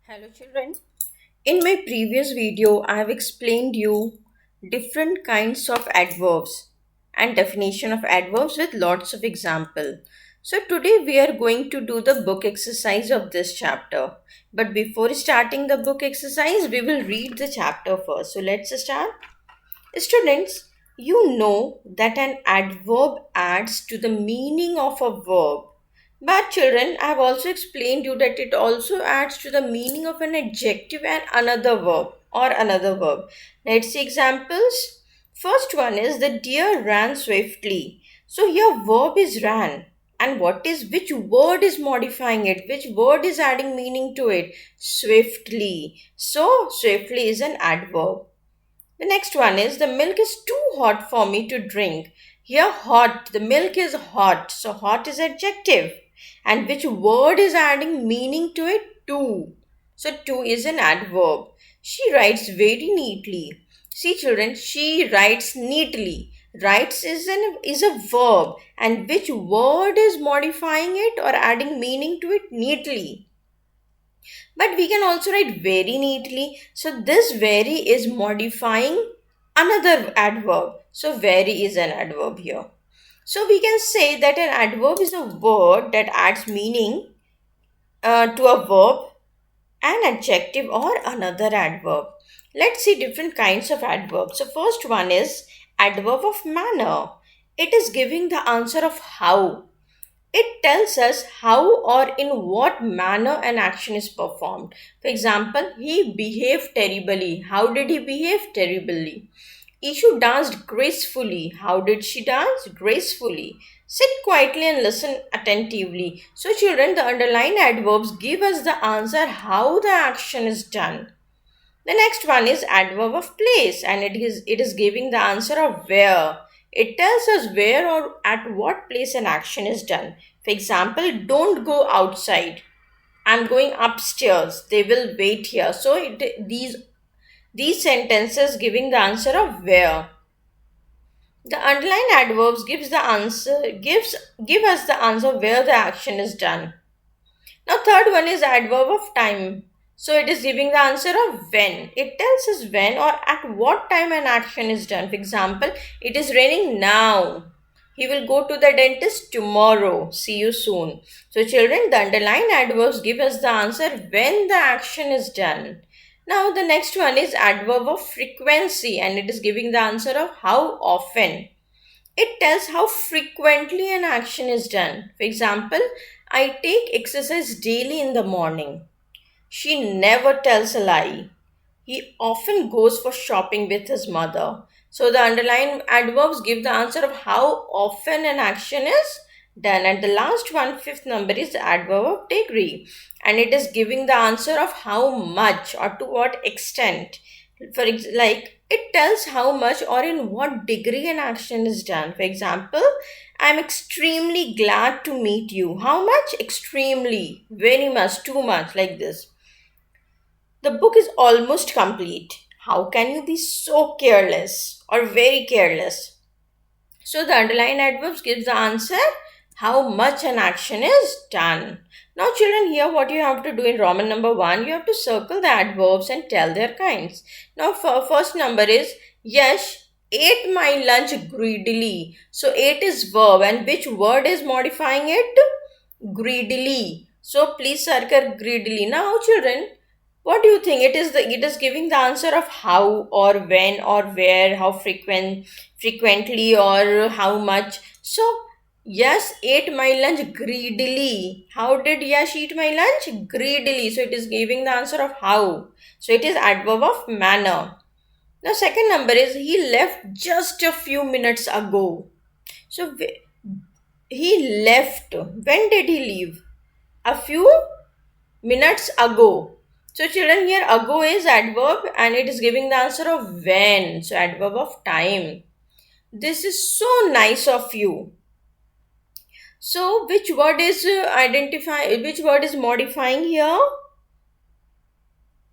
Hello children. In my previous video, I have explained you different kinds of adverbs and definition of adverbs with lots of example. So today we are going to do the book exercise of this chapter. But before starting the book exercise, we will read the chapter first. So let's start. Students, you know that an adverb adds to the meaning of a verb. But children, I have also explained you that it also adds to the meaning of an adjective and another verb or another verb. Let's see examples. First one is the deer ran swiftly. So here verb is ran. And which word is modifying it? Which word is adding meaning to it? Swiftly. So swiftly is an adverb. The next one is the milk is too hot for me to drink. Here, hot, the milk is hot. So, hot is adjective. And which word is adding meaning to it? To. So, to is an adverb. She writes very neatly. See, children, she writes neatly. Writes is a verb. And which word is modifying it or adding meaning to it? Neatly. But we can also write very neatly. So this very is modifying another adverb. So very is an adverb here. So we can say that an adverb is a word that adds meaning to a verb, an adjective or another adverb. Let's see different kinds of adverbs. So first one is adverb of manner. It is giving the answer of how. It tells us how or in what manner an action is performed. For example, he behaved terribly. How did he behave? Terribly. Ishu danced gracefully. How did she dance? Gracefully. Sit quietly and listen attentively. So, children, the underlined adverbs give us the answer how the action is done. The next one is adverb of place, and it is giving the answer of where. It tells us where or at what place an action is done. For example, don't go outside. I'm going upstairs. They will wait here. So these sentences giving the answer of where. The underlined adverbs give us the answer where the action is done. Now, third one is adverb of time. So, it is giving the answer of when. It tells us when or at what time an action is done. For example, it is raining now. He will go to the dentist tomorrow. See you soon. So, children, the underlined adverbs give us the answer when the action is done. Now, the next one is adverb of frequency, and it is giving the answer of how often. It tells how frequently an action is done. For example, I take exercise daily in the morning. She never tells a lie. He often goes for shopping with his mother. So the underlined adverbs give the answer of how often an action is done. And the last one, fifth number, is the adverb of degree. And it is giving the answer of how much or to what extent. Like it tells how much or in what degree an action is done. For example, I'm extremely glad to meet you. How much? Extremely, very much, too much, like this. The book is almost complete. How can you be so careless or very careless? So the underlined adverbs gives the answer how much an action is done. Now children, here what you have to do in Roman number 1, you have to circle the adverbs and tell their kinds. Now first number is Yash ate my lunch greedily. So ate is verb and which word is modifying it? Greedily. So please circle greedily. Now children, what do you think? It is giving the answer of how or when or where, how frequently or how much. So Yash ate my lunch greedily. How did Yash eat my lunch? Greedily. So it is giving the answer of how. So it is adverb of manner. Now second number is he left just a few minutes ago. So he left. When did he leave? A few minutes ago. So children, here ago is adverb and it is giving the answer of when. So adverb of time. This is so nice of you. So which word is which word is modifying here?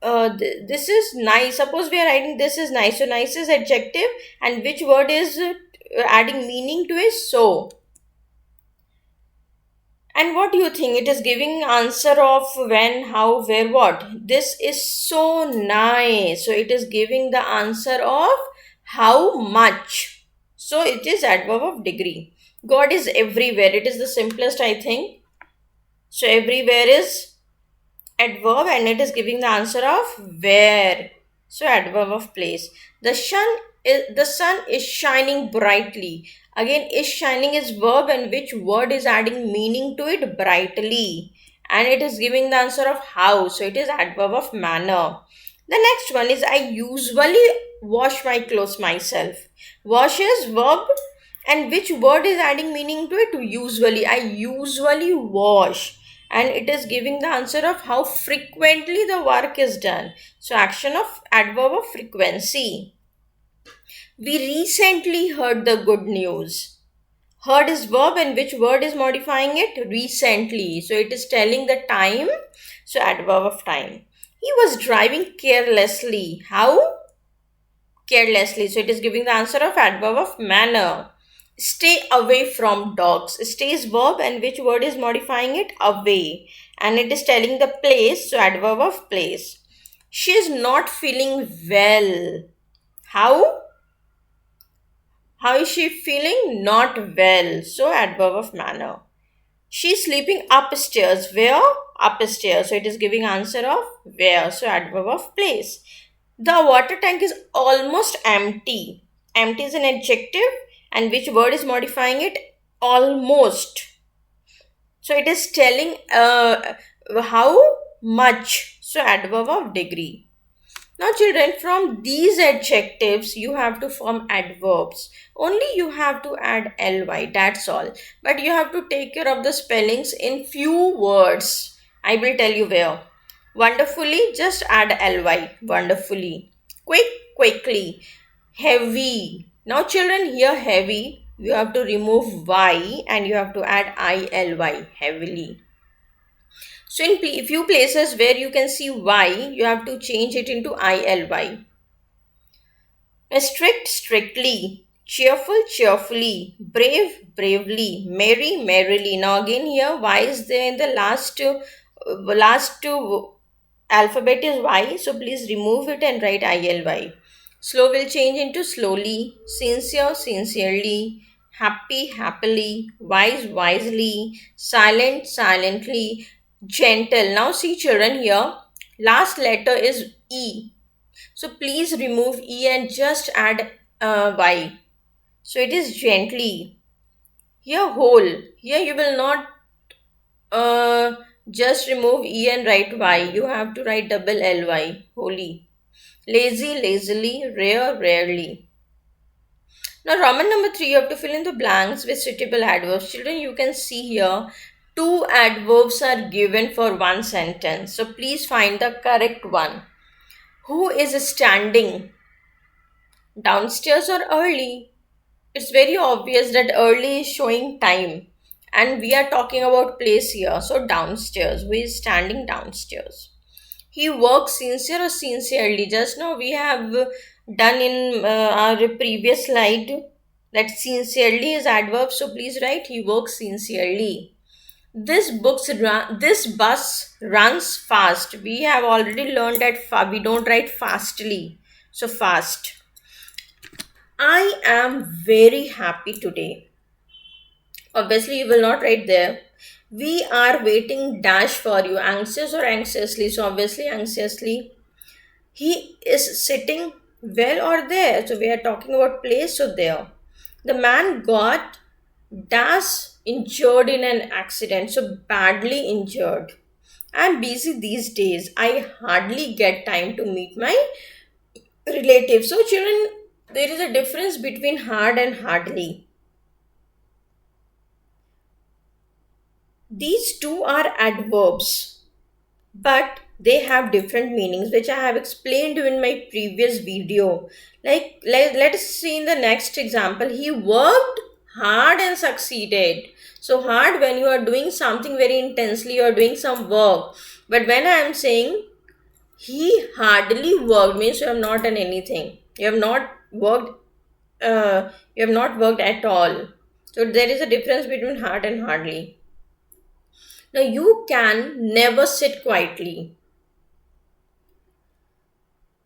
This is nice. Suppose we are writing this is nice. So nice is adjective and which word is adding meaning to it? So. And what do you think? It is giving answer of when, how, where, what. This is so nice. So it is giving the answer of how much. So it is adverb of degree. God is everywhere. It is the simplest, I think. So everywhere is adverb and it is giving the answer of where. So adverb of place. The sun is shining brightly. Again, is shining is verb and which word is adding meaning to it? Brightly. And it is giving the answer of how. So it is adverb of manner. The next one is I usually wash my clothes myself. Wash is verb and which word is adding meaning to it? Usually. I usually wash and it is giving the answer of how frequently the work is done. So action of adverb of frequency. We recently heard the good news. Heard is verb and which word is modifying it? Recently. So it is telling the time. So adverb of time. He was driving carelessly. How? Carelessly. So it is giving the answer of adverb of manner. Stay away from dogs. Stay is verb and which word is modifying it? Away. And it is telling the place. So adverb of place. She is not feeling well. How? How is she feeling? Not well. So adverb of manner. She's sleeping upstairs. Where? Upstairs. So it is giving answer of where. So adverb of place. The water tank is almost empty. Empty is an adjective and which word is modifying it? Almost. So it is telling how much. So adverb of degree. Now, children, from these adjectives, you have to form adverbs. Only you have to add ly, that's all. But you have to take care of the spellings in few words. I will tell you where. Wonderfully, just add ly, wonderfully. Quick, quickly. Heavy. Now, children, here heavy, you have to remove y and you have to add ily, heavily. So in few places where you can see y, you have to change it into ily. Strict, strictly. Cheerful, cheerfully. Brave, bravely. Merry, merrily. Now again here y is there in the last two alphabet is y. So please remove it and write ily. Slow will change into slowly. Sincere, sincerely. Happy, happily. Wise, wisely. Silent, silently. Gentle. Now see children here. Last letter is E. So please remove E and just add Y. So it is gently. Here whole. Here you will not uh, just remove E and write Y. You have to write double ly. Wholly. Lazy, lazily. Rare, rarely. Now Roman number 3, you have to fill in the blanks with suitable adverbs. Children, you can see here two adverbs are given for one sentence. So please find the correct one. Who is standing? Downstairs or early? It's very obvious that early is showing time. And we are talking about place here. So downstairs. Who is standing downstairs? He works sincere or sincerely. Just now we have done in our previous slide that sincerely is adverb. So please write he works sincerely. This bus runs fast. We have already learned that we don't write fastly. So fast. I am very happy today. Obviously, you will not write there. We are waiting dash for you. Anxious or anxiously. So obviously anxiously. He is sitting well or there. So we are talking about place. So there. The man got dash injured in an accident. So badly injured. I'm busy these days. I hardly get time to meet my relatives. So children, there is a difference between hard and hardly. These two are adverbs, but they have different meanings, which I have explained in my previous video. Let us see in the next example. He worked hard and succeeded. So hard when you are doing something very intensely, you are doing some work. But when I am saying he hardly worked, means you have not done anything. You have not worked. You have not worked at all. So there is a difference between hard and hardly. Now you can never sit quietly.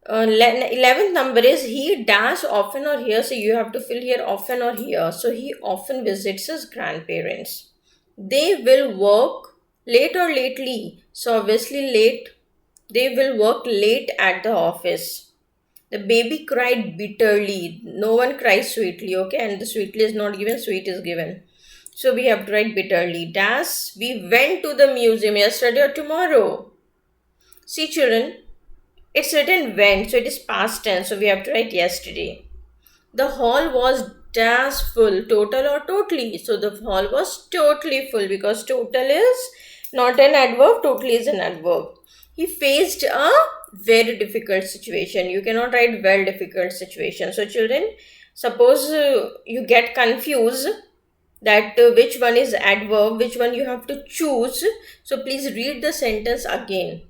11th number is he dash often or here, so you have to fill here often or here. So he often visits his grandparents. They will work late or lately. So obviously late. They will work late at the office. The baby cried bitterly. No one cries sweetly, okay? And the sweetly is not given, sweet is given. So we have to write bitterly. Dash, we went to the museum yesterday or tomorrow. See, children, it's written went, so it is past tense, so we have to write yesterday. The hall was dash full, total or totally. So the hall was totally full because total is not an adverb, totally is an adverb. He faced a very difficult situation. You cannot write well difficult situation. So children, suppose you get confused that which one is adverb, which one you have to choose. So please read the sentence again,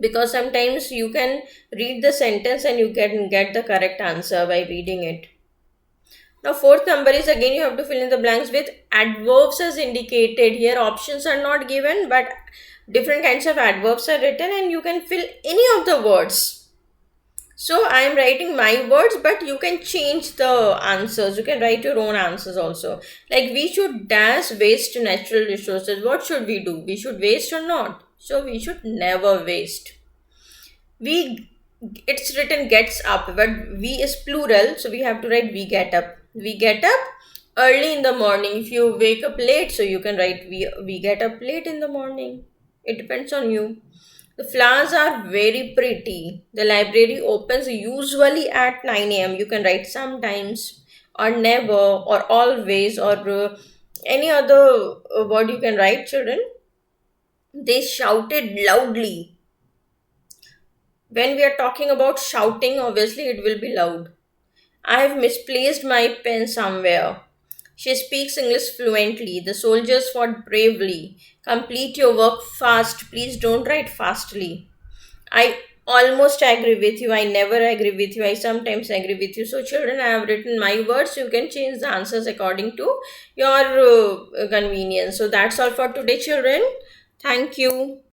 because sometimes you can read the sentence and you can get the correct answer by reading it. Now fourth number is again you have to fill in the blanks with adverbs as indicated. Here options are not given, but different kinds of adverbs are written and you can fill any of the words. So I am writing my words, but you can change the answers. You can write your own answers also. Like we should dash waste natural resources. What should we do? We should waste or not? So we should never waste. We, it's written gets up, but we is plural, so we have to write we get up. We get up early in the morning. If you wake up late, so you can write we get up late in the morning. It depends on you. The flowers are very pretty. The library opens usually at 9 a.m. You can write sometimes or never or always or any other word you can write, children. They shouted loudly. When we are talking about shouting, obviously it will be loud. I have misplaced my pen somewhere. She speaks English fluently. The soldiers fought bravely. Complete your work fast. Please don't write fastly. I almost agree with you. I never agree with you. I sometimes agree with you. So, children, I have written my words. You can change the answers according to your convenience. So, that's all for today, children. Thank you.